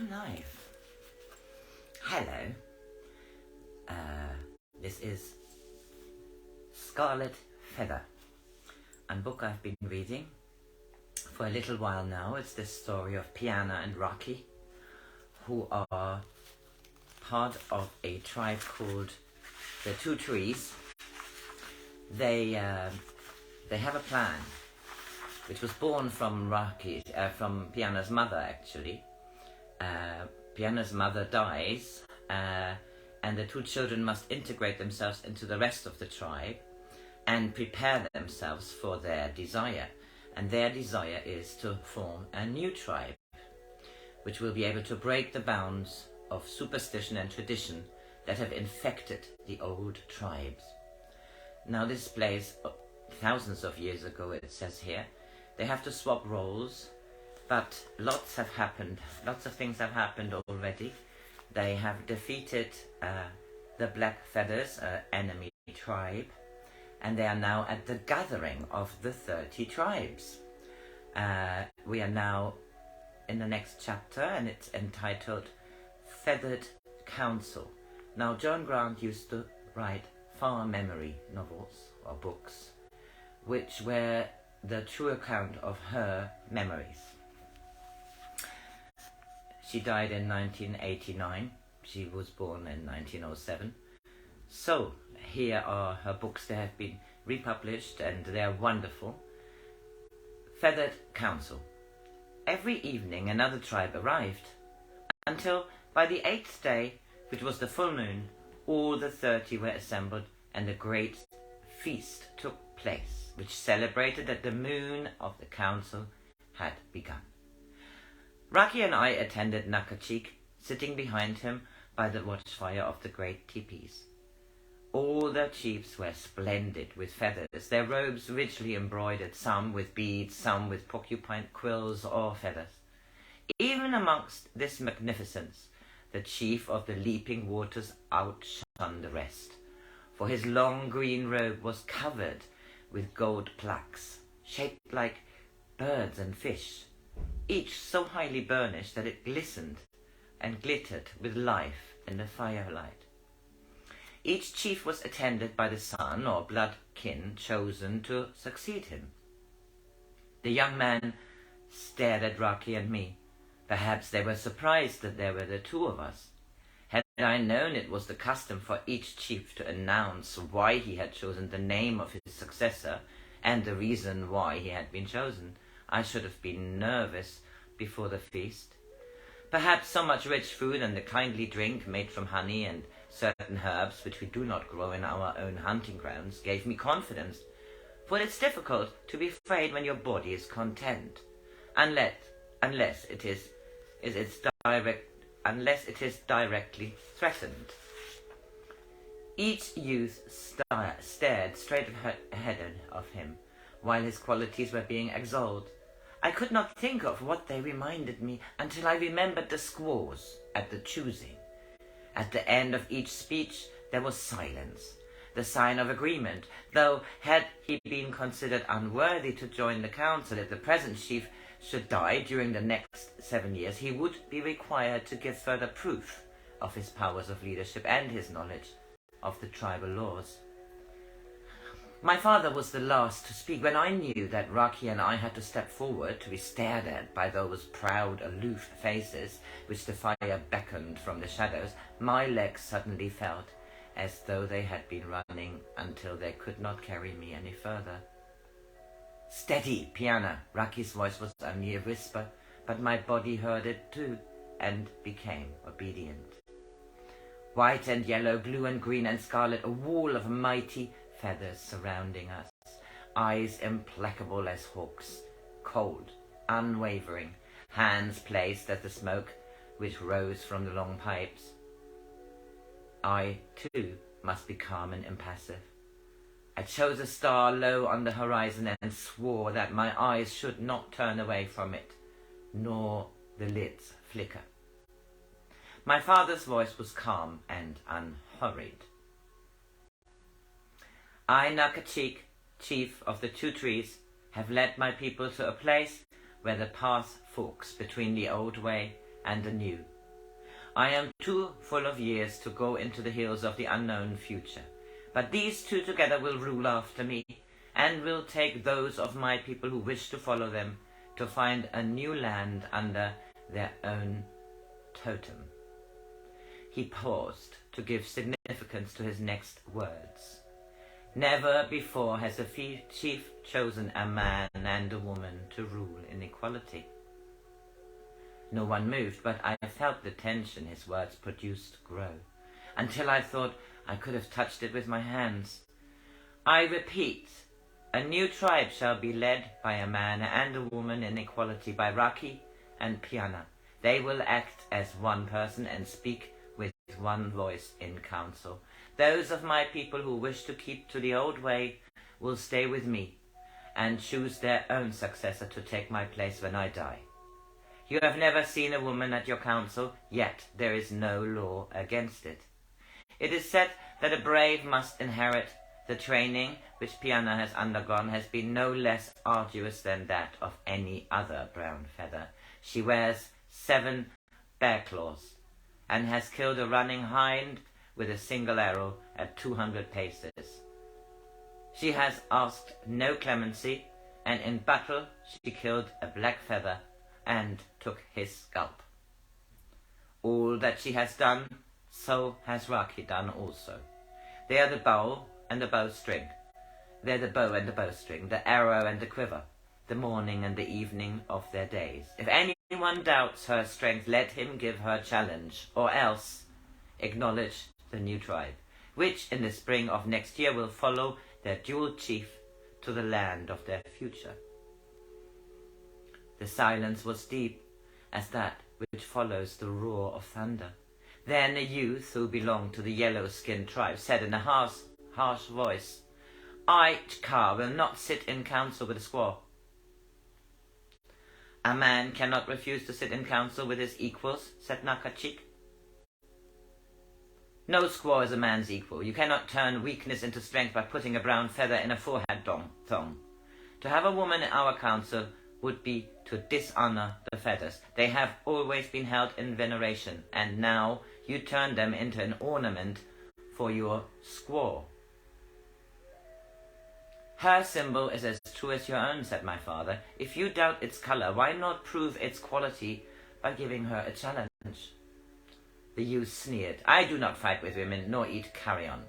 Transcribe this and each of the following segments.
I'm live. Hello. This is Scarlet Feather, a book I've been reading for a little while now. It's the story of Piyannah and Raki, who are part of a tribe called the Two Trees. They have a plan, which was born from Raki, from Piyannah's mother actually. Piyannah's mother dies, and the two children must integrate themselves into the rest of the tribe and prepare themselves for their desire. And their desire is to form a new tribe, which will be able to break the bounds of superstition and tradition that have infected the old tribes. Now this place, thousands of years ago, it says here, they have to swap roles, but lots have happened. Lots of things have happened already. They have defeated the Black Feathers, enemy tribe, and they are now at the gathering of the 30 tribes. We are now in the next chapter, and it's entitled Feathered Council. Now, Joan Grant used to write farm memory novels or books, which were the true account of her memories. She died in 1989. She was born in 1907. So, here are her books. They have been republished and they are wonderful. Feathered Council. Every evening another tribe arrived, until by the 8th day, which was the full moon, all the 30 were assembled and a great feast took place, which celebrated that the moon of the council had begun. Raki and I attended Nakachik, sitting behind him by the watchfire of the great teepees. All the chiefs were splendid with feathers, their robes richly embroidered, some with beads, some with porcupine quills or feathers. Even amongst this magnificence, the chief of the leaping waters outshone the rest, for his long green robe was covered with gold plaques, shaped like birds and fish, each so highly burnished that it glistened and glittered with life in the firelight. Each chief was attended by the son or blood kin chosen to succeed him. The young man stared at Raki and me. Perhaps they were surprised that there were the two of us. Had I known it was the custom for each chief to announce why he had chosen the name of his successor and the reason why he had been chosen, I should have been nervous before the feast. Perhaps so much rich food and the kindly drink made from honey and certain herbs which we do not grow in our own hunting grounds gave me confidence, for it's difficult to be afraid when your body is content, unless it is directly threatened. Each youth stared straight ahead of him while his qualities were being extolled. I could not think of what they reminded me until I remembered the squaws at the choosing. At the end of each speech there was silence, the sign of agreement, though had he been considered unworthy to join the council if the present chief should die during the next 7 years, he would be required to give further proof of his powers of leadership and his knowledge of the tribal laws. My father was the last to speak. When I knew that Raki and I had to step forward to be stared at by those proud, aloof faces which the fire beckoned from the shadows, my legs suddenly felt as though they had been running until they could not carry me any further. "Steady, Piyannah!" Raki's voice was only a whisper, but my body heard it too and became obedient. White and yellow, blue and green and scarlet, a wall of mighty feathers surrounding us, eyes implacable as hawks, cold, unwavering, hands placed at the smoke which rose from the long pipes. I, too, must be calm and impassive. I chose a star low on the horizon and swore that my eyes should not turn away from it, nor the lids flicker. My father's voice was calm and unhurried. I, Nakachik, chief of the Two Trees, have led my people to a place where the path forks between the old way and anew. I am too full of years to go into the hills of the unknown future, but these two together will rule after me, and will take those of my people who wish to follow them to find a new land under their own totem. He paused to give significance to his next words. Never before has a chief chosen a man and a woman to rule in equality. No one moved, but I felt the tension his words produced grow, until I thought I could have touched it with my hands. I repeat, a new tribe shall be led by a man and a woman in equality, by Raki and Piyannah. They will act as one person and speak with one voice in council. Those of my people who wish to keep to the old way will stay with me and choose their own successor to take my place when I die. You have never seen a woman at your council, yet there is no law against it. It is said that a brave must inherit. The training which Piyannah has undergone has been no less arduous than that of any other brown feather. She wears 7 bear claws and has killed a running hind with a single arrow at 200 paces. She has asked no clemency, and in battle she killed a black feather and took his scalp. All that she has done, so has Raki done also. They are the bow and the bowstring. They are the bow and the bowstring, the arrow and the quiver, the morning and the evening of their days. If anyone doubts her strength, let him give her challenge, or else acknowledge the new tribe, which in the spring of next year will follow their dual chief to the land of their future. The silence was deep, as that which follows the roar of thunder. Then a youth who belonged to the yellow-skinned tribe said in a harsh voice, I, Chka, will not sit in council with a squaw. A man cannot refuse to sit in council with his equals, said Nakachik. No squaw is a man's equal. You cannot turn weakness into strength by putting a brown feather in a forehead thong. To have a woman in our council would be to dishonor the feathers. They have always been held in veneration, and now you turn them into an ornament for your squaw. Her symbol is as true as your own, said my father. If you doubt its color, why not prove its quality by giving her a challenge? The youth sneered. I do not fight with women, nor eat carrion.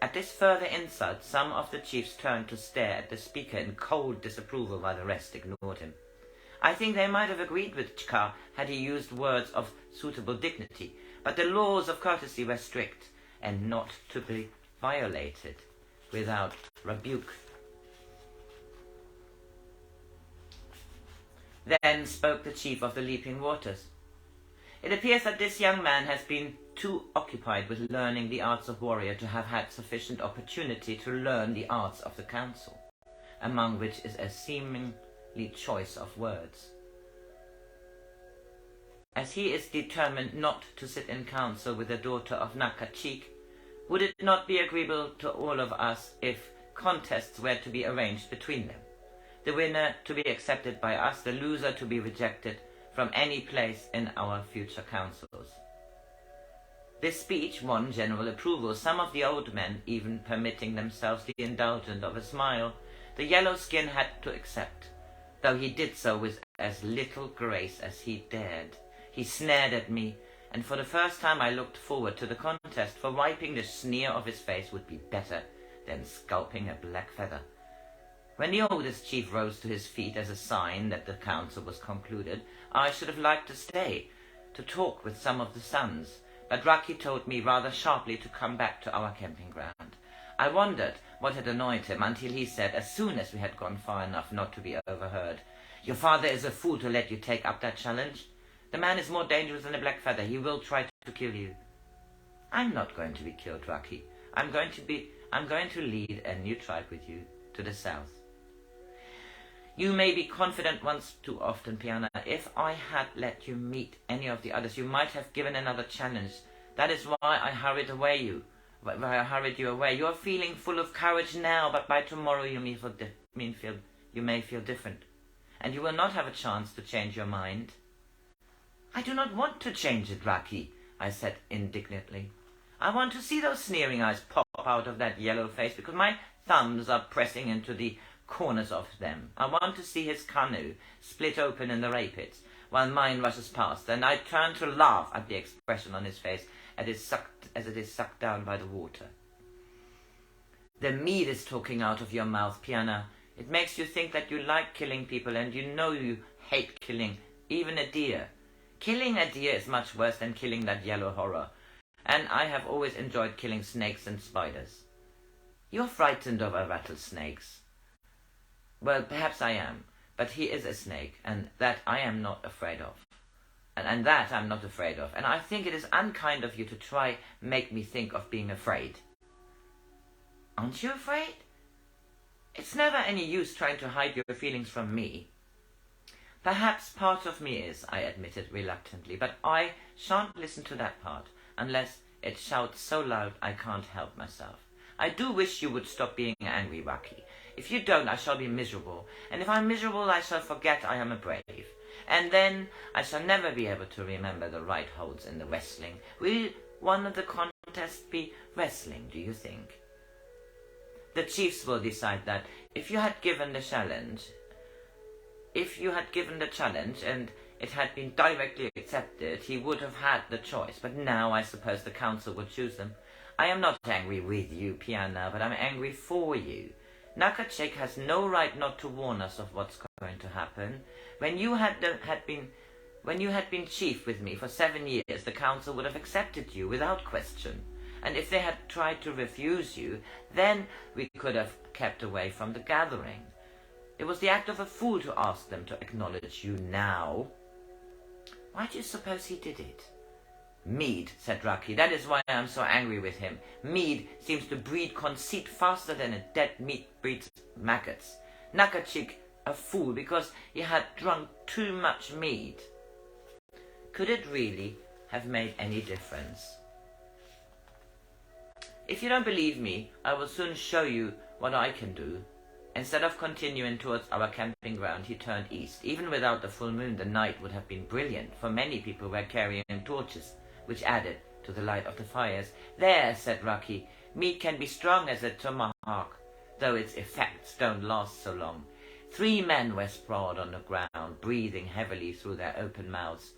At this further insult, some of the chiefs turned to stare at the speaker in cold disapproval while the rest ignored him. I think they might have agreed with Chka had he used words of suitable dignity, but the laws of courtesy were strict and not to be violated without rebuke. Then spoke the chief of the Leaping Waters. It appears that this young man has been too occupied with learning the arts of warrior to have had sufficient opportunity to learn the arts of the council, among which is a seemingly choice of words. As he is determined not to sit in council with the daughter of Nakachik, would it not be agreeable to all of us if contests were to be arranged between them, the winner to be accepted by us, the loser to be rejected from any place in our future councils? This speech won general approval, some of the old men even permitting themselves the indulgence of a smile. The yellow skin had to accept, though he did so with as little grace as he dared. He snared at me, and for the first time I looked forward to the contest, for wiping the sneer of his face would be better than scalping a black feather. When the oldest chief rose to his feet as a sign that the council was concluded, I should have liked to stay, to talk with some of the sons, but Raki told me rather sharply to come back to our camping ground. I wondered what had annoyed him until he said, as soon as we had gone far enough not to be overheard, Your father is a fool to let you take up that challenge. The man is more dangerous than a black feather. He will try to kill you. I'm not going to be killed, Raki. I'm going to lead a new tribe with you to the south. You may be confident once too often, Piyannah. If I had let you meet any of the others, you might have given another challenge. That is why I hurried you away. You are feeling full of courage now, but by tomorrow you may feel different, and you will not have a chance to change your mind. I do not want to change it, Raki, I said indignantly. I want to see those sneering eyes pop out of that yellow face because my thumbs are pressing into the corners of them. I want to see his canoe split open in the rapids while mine rushes past, and I turn to laugh at the expression on his face as it is sucked down by the water. The mead is talking out of your mouth, Piyannah. It makes you think that you like killing people, and you know you hate killing, even a deer. Killing a deer is much worse than killing that yellow horror, and I have always enjoyed killing snakes and spiders. You're frightened of rattlesnakes. Well, perhaps I am, but he is a snake, and that I am not afraid of. And that I'm not afraid of, and I think it is unkind of you to try make me think of being afraid. Aren't you afraid? It's never any use trying to hide your feelings from me. Perhaps part of me is, I admitted reluctantly, but I shan't listen to that part, unless it shouts so loud I can't help myself. I do wish you would stop being angry, Raki. If you don't, I shall be miserable, and if I'm miserable, I shall forget I am a brave. And then I shall never be able to remember the right holds in the wrestling. Will one of the contests be wrestling, do you think? The chiefs will decide that. If you had given the challenge and it had been directly accepted, he would have had the choice. But now I suppose the council would choose them. I am not angry with you, Piyannah, but I'm angry for you. Nakachik has no right not to warn us of what's going to happen. When you had been chief with me for 7 years, the council would have accepted you without question. And if they had tried to refuse you, then we could have kept away from the gathering. It was the act of a fool to ask them to acknowledge you now. Why do you suppose he did it? Mead, said Raki. That is why I am so angry with him. Mead seems to breed conceit faster than a dead meat breeds maggots. Nakachik, a fool because he had drunk too much mead. Could it really have made any difference? If you don't believe me, I will soon show you what I can do. Instead of continuing towards our camping ground, he turned east. Even without the full moon, the night would have been brilliant, for many people were carrying torches, which added to the light of the fires. There, said Raki, meat can be strong as a tomahawk, though its effects don't last so long. 3 men were sprawled on the ground, breathing heavily through their open mouths.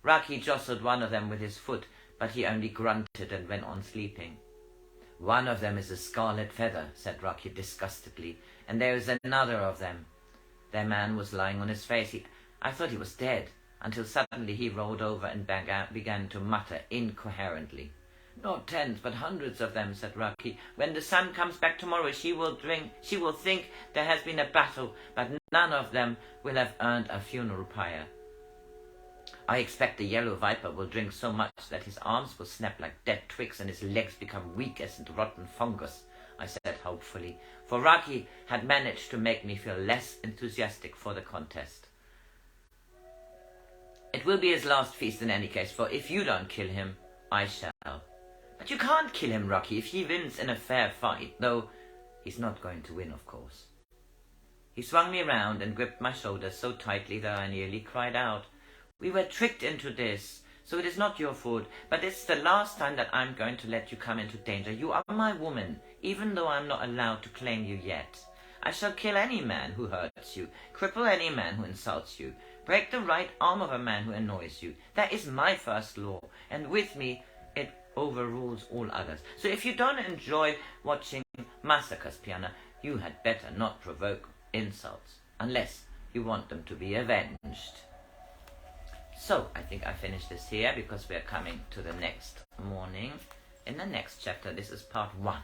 Raki jostled one of them with his foot, but he only grunted and went on sleeping. One of them is a scarlet feather, said Raki disgustedly, and there is another of them. Their man was lying on his face. I thought he was dead, until suddenly he rolled over and began to mutter incoherently. Not tens, but hundreds of them, said Raki. When the sun comes back tomorrow, she will think there has been a battle, but none of them will have earned a funeral pyre. I expect the yellow viper will drink so much that his arms will snap like dead twigs and his legs become weak as rotten fungus, I said hopefully, for Raki had managed to make me feel less enthusiastic for the contest. It will be his last feast in any case, for if you don't kill him, I shall. But you can't kill him, Raki, if he wins in a fair fight, though he's not going to win, of course. He swung me round and gripped my shoulders so tightly that I nearly cried out. We were tricked into this, so it is not your fault, but it's the last time that I'm going to let you come into danger. You are my woman, even though I'm not allowed to claim you yet. I shall kill any man who hurts you, cripple any man who insults you, break the right arm of a man who annoys you. That is my first law, and with me it overrules all others. So if you don't enjoy watching massacres, Piyannah, you had better not provoke insults, unless you want them to be avenged. So, I think I finished this here because we are coming to the next morning. In the next chapter, this is part 1.